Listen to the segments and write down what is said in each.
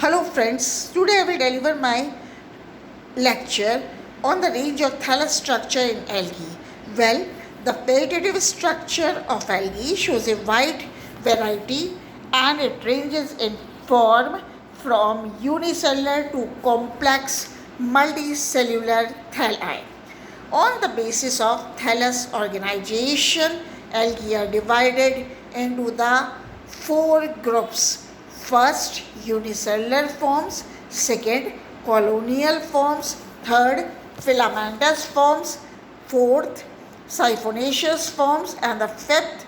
Hello friends, today I will deliver my lecture on the range of thallus structure in algae. Well, the vegetative structure of algae shows a wide variety and it ranges in form from unicellular to complex multicellular thalli. On the basis of thallus organization, algae are divided into the four groups. First, unicellular forms. Second, colonial forms. Third, filamentous forms. Fourth, siphonaceous forms. And the fifth,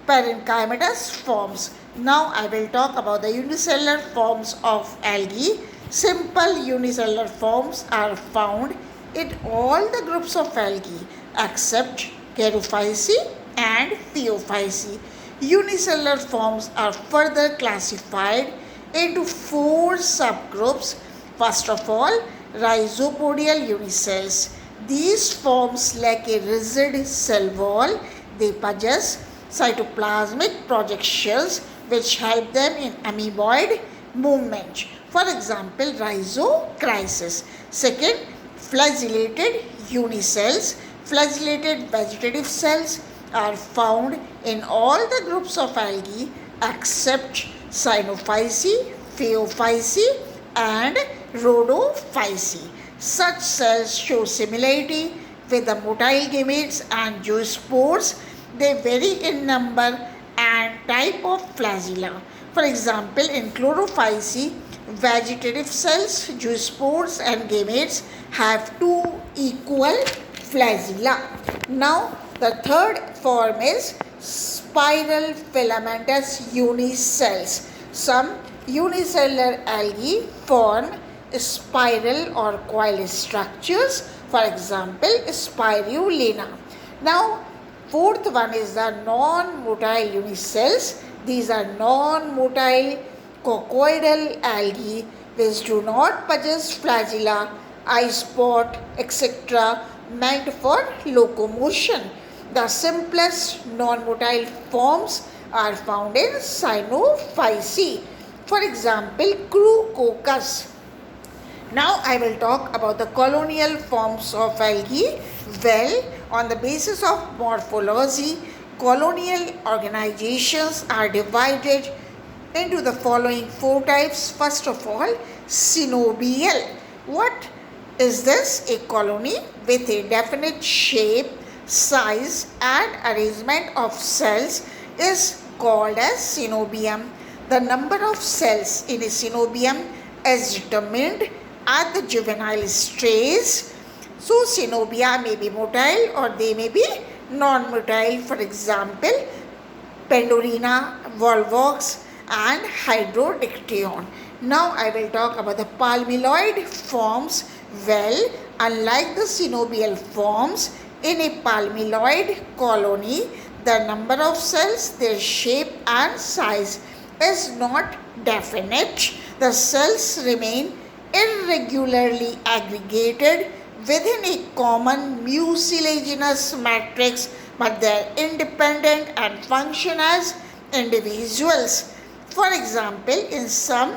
parenchymatous forms. Now I will talk about the unicellular forms of algae. Simple unicellular forms are found in all the groups of algae except Chaerophyceae and Theophyceae. Unicellular forms are further classified into four subgroups. First of all, rhizopodial unicells. These forms lack a rigid cell wall. They possess cytoplasmic projections which help them in amoeboid movement. For example, rhizochrysas. Second, flagellated unicells. Flagellated vegetative cells are found in all the groups of algae except Cyanophyceae, Phaeophyceae and Rhodophyceae. Such cells show similarity with the motile gametes and zoospores. They vary in number and type of flagella. For example, in Chlorophyceae, vegetative cells, zoospores and gametes have two equal flagella. Now, the third form is spiral filamentous unicells. Some unicellular algae form spiral or coil structures. For example, spirulina. Now, fourth one is the non-motile unicells. These are non-motile coccoidal algae which do not possess flagella, eye spot, etc. meant for locomotion. The simplest non-motile forms are found in Cyanophyceae. For example, Crucoccus. Now I will talk about the colonial forms of algae. Well, on the basis of morphology, colonial organizations are divided into the following four types. First of all, synobial. What is this? A colony with a definite shape, size and arrangement of cells is called as synobium. The number of cells in a synobium is determined at the juvenile stage. So synobia may be motile or they may be non-motile. For example, Pandorina, Volvox and Hydrodictyon. Now I will talk about the palmilloid forms. Well, unlike the synobial forms, in a palmilloid colony, the number of cells, their shape and size is not definite. The cells remain irregularly aggregated within a common mucilaginous matrix, but they are independent and function as individuals. For example, in some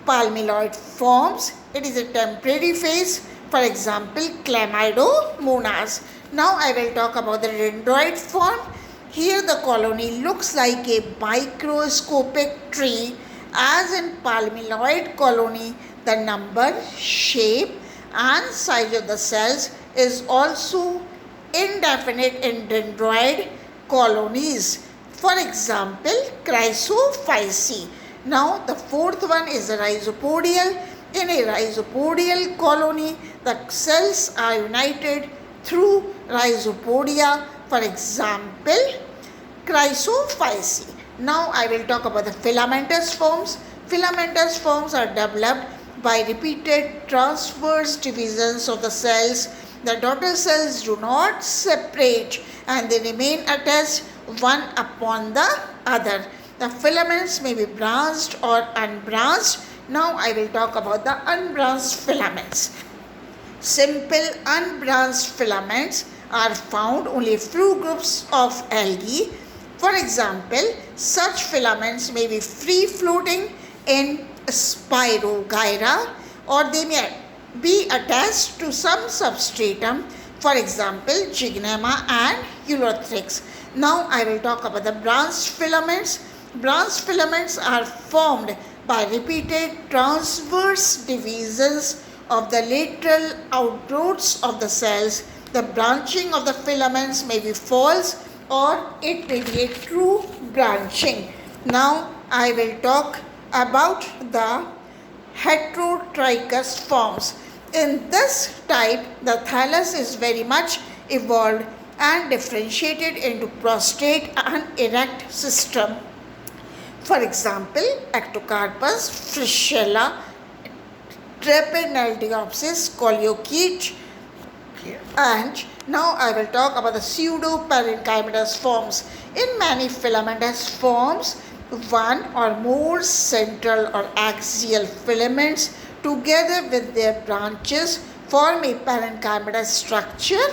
palmilloid forms, it is a temporary phase. For example, Chlamydomonas. Now I will talk about the dendroid form. Here the colony looks like a microscopic tree. As in palmilloid colony, the number, shape and size of the cells is also indefinite in dendroid colonies. For example, Chrysophyceae. Now the fourth one is the rhizopodial. In a rhizopodial colony, the cells are united through rhizopodia. For example, Chrysophyceae. Now I will talk about the filamentous forms. Filamentous forms are developed by repeated transverse divisions of the cells. The daughter cells do not separate and they remain attached one upon the other. The filaments may be branched or unbranched. Now I will talk about the unbranched filaments. Simple unbranched filaments are found only few groups of algae. For example, such filaments may be free floating in spirogyra, or they may be attached to some substratum, for example gymnema and urethrics. Now I will talk about the branched filaments. Branched filaments are formed by repeated transverse divisions of the lateral outgrowths of the cells. The branching of the filaments may be false or it may be a true branching. Now I will talk about the heterotrichous forms. In this type, the thallus is very much evolved and differentiated into prostrate and erect system. For example, Ectocarpus, Frishella, Trepaneldiopsis, Coleochaete, and now I will talk about the pseudoparenchymatous forms. In many filamentous forms, one or more central or axial filaments together with their branches form a parenchymatous structure.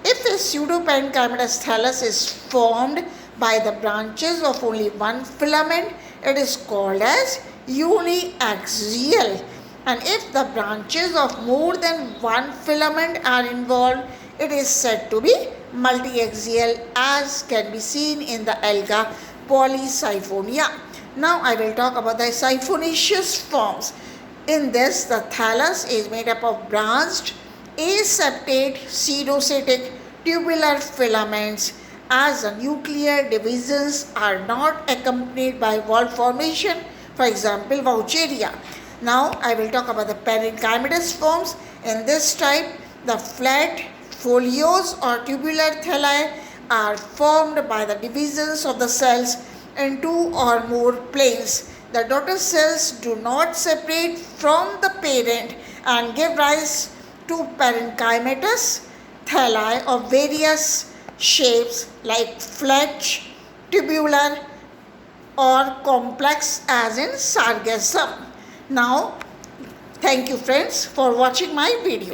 If a pseudoparenchymatous thallus is formed by the branches of only one filament, it is called as uniaxial. And if the branches of more than one filament are involved, it is said to be multiaxial, as can be seen in the alga Polysiphonia. Now I will talk about the siphonaceous forms. In this, the thallus is made up of branched, aseptate, pseudocytic, tubular filaments, as the nuclear divisions are not accompanied by wall formation, for example Vaucheria. Now I will talk about the parenchymatous forms. In this type, the flat foliose or tubular thalli are formed by the divisions of the cells in two or more planes. The daughter cells do not separate from the parent and give rise to parenchymatous thalli of various shapes like flat, tubular, or complex, as in sargassum. Now, thank you friends for watching my video.